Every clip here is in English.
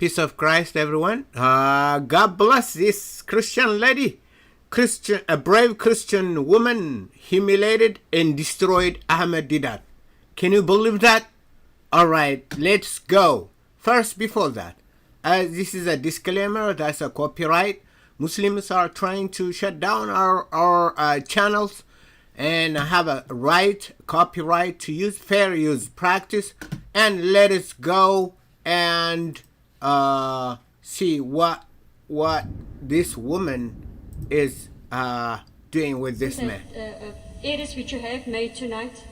Peace of Christ, everyone. God bless this Christian lady, a brave Christian woman, humiliated and destroyed Ahmed Deedat. Can you believe that? All right, let's go. First, before that, this is a disclaimer. That's a copyright. Muslims are trying to shut down our channels and have a copyright to use, fair use practice. And let us go and see what this woman is doing with this man. Errors which you have made tonight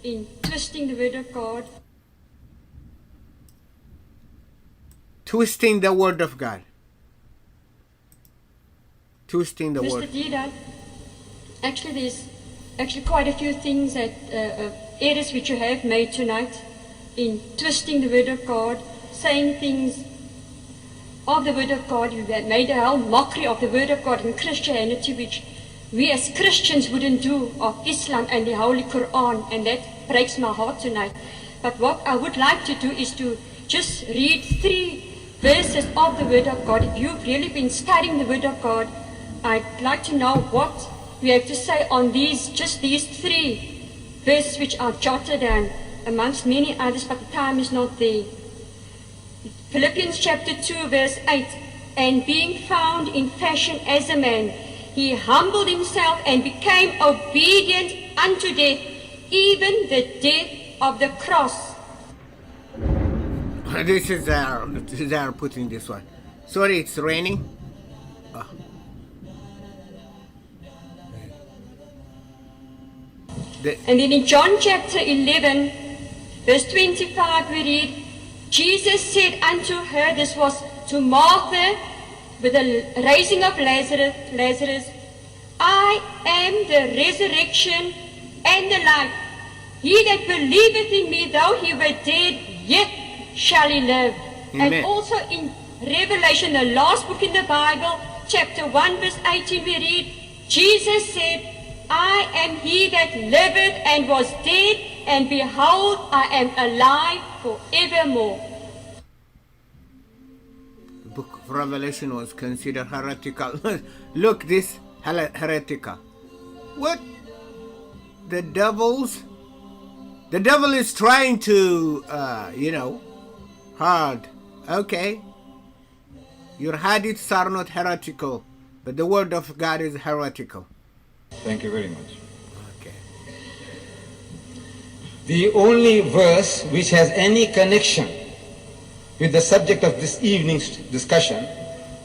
in twisting the word of God. Twisting the word of God. Twisting the word. Mr. Deedat, actually there's quite a few things that errors which you have made tonight in twisting the word of God, saying things of the word of God. You have made a whole mockery of the word of God in Christianity, which we as Christians wouldn't do, of Islam and the Holy Quran, and that breaks my heart tonight. But what I would like to do is to just read 3 verses of the word of God. If you've really been studying the word of God, I'd like to know what you have to say on these 3 verses which are jotted down, amongst many others, but the time is not there. Philippians chapter 2 verse 8, and being found in fashion as a man, he humbled himself and became obedient unto death, even the death of the cross. This is our putting this one. Sorry, it's raining. And then in John chapter 11, verse 25, we read, Jesus said unto her, this was to Martha, with the raising of Lazarus, I am the resurrection and the life. He that believeth in me, though he were dead, yet shall he live. Amen. And also in Revelation, the last book in the Bible, chapter 1, verse 18, we read, Jesus said, I am he that liveth and was dead, and behold, I am alive forevermore. The book of Revelation was considered heretical. Look, this heretical. What? The devil is trying to, hard. Okay. Your hadiths are not heretical, but the word of God is heretical. Thank you very much. Okay. The only verse which has any connection with the subject of this evening's discussion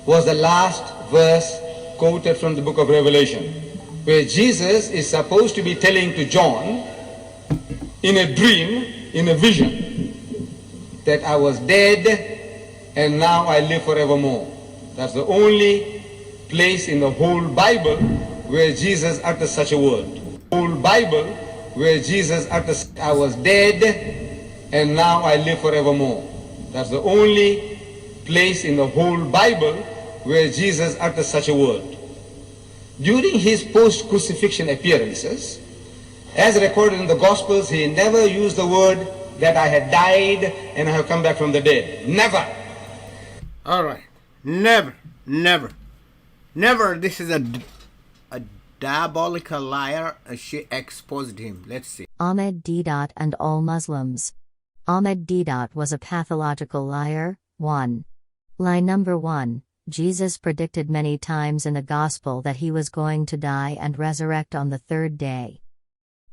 was the last verse quoted from the book of Revelation, where Jesus is supposed to be telling to John in a dream, in a vision, that I was dead and now I live forevermore. That's the only place in the whole Bible where Jesus utters such a word. Whole Bible where Jesus utters, I was dead and now I live forevermore. That's the only place in the whole Bible where Jesus utters such a word. During his post-crucifixion appearances, as recorded in the Gospels, he never used the word that I had died and I have come back from the dead. Never. All right. Never. This is a diabolical liar. She exposed him. Let's see. Ahmed Deedat and all Muslims. Ahmed Deedat was a pathological liar. 1. Lie number 1. Jesus predicted many times in the Gospel that he was going to die and resurrect on the 3rd day.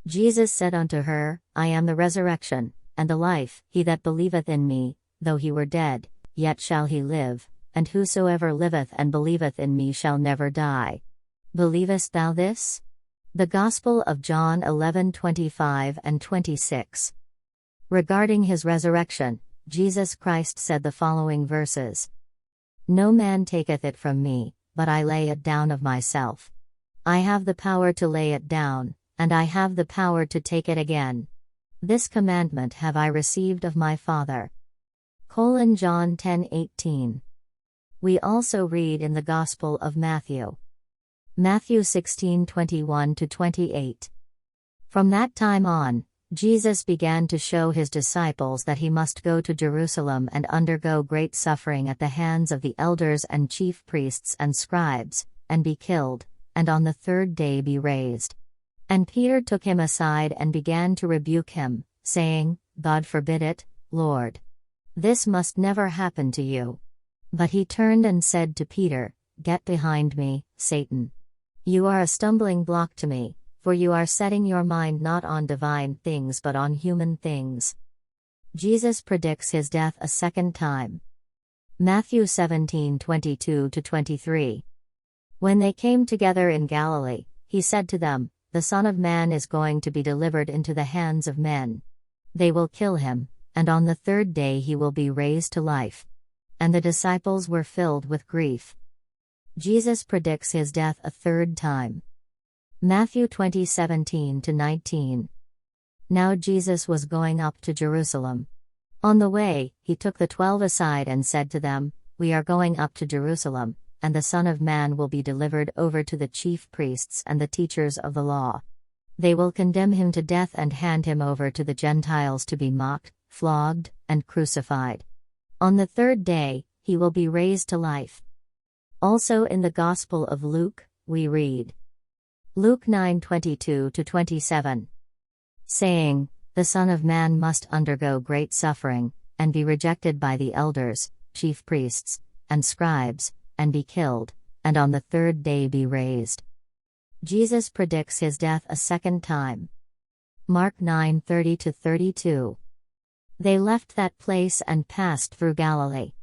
Jesus said unto her, I am the resurrection, and the life. He that believeth in me, though he were dead, yet shall he live, and whosoever liveth and believeth in me shall never die. Believest thou this? The Gospel of John 11:25 and 26. Regarding his resurrection, Jesus Christ said the following verses. No man taketh it from me, but I lay it down of myself. I have the power to lay it down, and I have the power to take it again. This commandment have I received of my Father. John 10:18. We also read in the Gospel of Matthew. Matthew 16:21-28. From that time on, Jesus began to show his disciples that he must go to Jerusalem and undergo great suffering at the hands of the elders and chief priests and scribes, and be killed, and on the third day be raised. And Peter took him aside and began to rebuke him, saying, God forbid it, Lord. This must never happen to you. But he turned and said to Peter, Get behind me, Satan. You are a stumbling block to me, for you are setting your mind not on divine things but on human things. Jesus predicts his death a second time. Matthew 17:22-23. When they came together in Galilee, he said to them, The Son of Man is going to be delivered into the hands of men. They will kill him, and on the third day he will be raised to life. And the disciples were filled with grief. Jesus predicts his death a third time. Matthew 20:17-19. Now Jesus was going up to Jerusalem. On the way, he took the 12 aside and said to them, We are going up to Jerusalem, and the Son of Man will be delivered over to the chief priests and the teachers of the law. They will condemn him to death and hand him over to the Gentiles to be mocked, flogged, and crucified. On the third day, he will be raised to life. Also in the Gospel of Luke, we read, Luke 9:22-27. Saying, The Son of Man must undergo great suffering, and be rejected by the elders, chief priests, and scribes, and be killed, and on the third day be raised. Jesus predicts his death a second time. Mark 9:30-32. They left that place and passed through Galilee.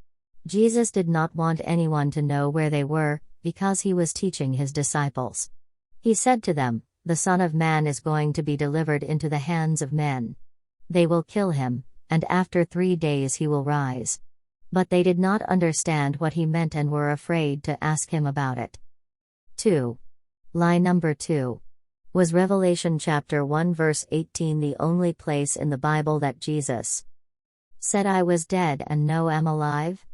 Jesus did not want anyone to know where they were, because he was teaching his disciples. He said to them, The Son of Man is going to be delivered into the hands of men. They will kill him, and after 3 days he will rise. But they did not understand what he meant and were afraid to ask him about it. 2. Lie number 2. Was Revelation chapter 1 verse 18 the only place in the Bible that Jesus said I was dead and now am alive?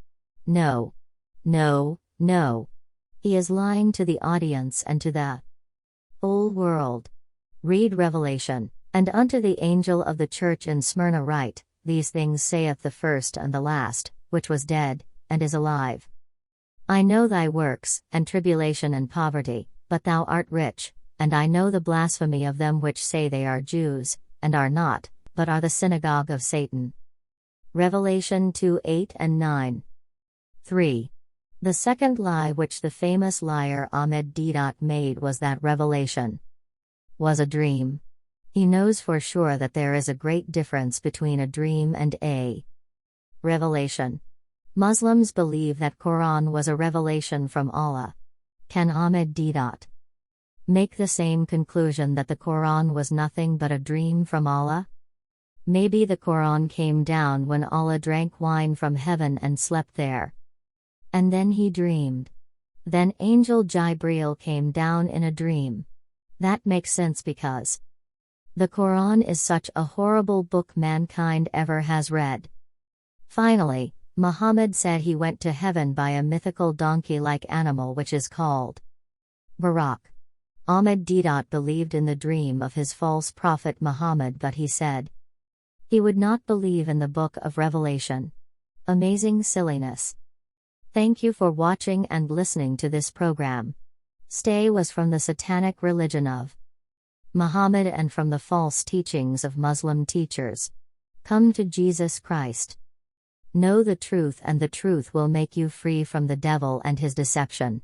No. No, no. He is lying to the audience and to the whole world. Read Revelation. And unto the angel of the church in Smyrna write, These things saith the first and the last, which was dead, and is alive. I know thy works, and tribulation and poverty, but thou art rich, and I know the blasphemy of them which say they are Jews, and are not, but are the synagogue of Satan. Revelation 2:8 and 9. 3. The second lie which the famous liar Ahmed Deedat made was that Revelation was a dream. He knows for sure that there is a great difference between a dream and a revelation. Muslims believe that Quran was a revelation from Allah. Can Ahmed Deedat make the same conclusion that the Quran was nothing but a dream from Allah? Maybe the Quran came down when Allah drank wine from heaven and slept there. And then he dreamed. Then Angel Jibreel came down in a dream. That makes sense because the Quran is such a horrible book mankind ever has read. Finally, Muhammad said he went to heaven by a mythical donkey-like animal which is called Barak. Ahmed Deedat believed in the dream of his false prophet Muhammad, but he said he would not believe in the book of Revelation. Amazing silliness. Thank you for watching and listening to this program. Stay was from the satanic religion of Muhammad and from the false teachings of Muslim teachers. Come to Jesus Christ. Know the truth, and the truth will make you free from the devil and his deception.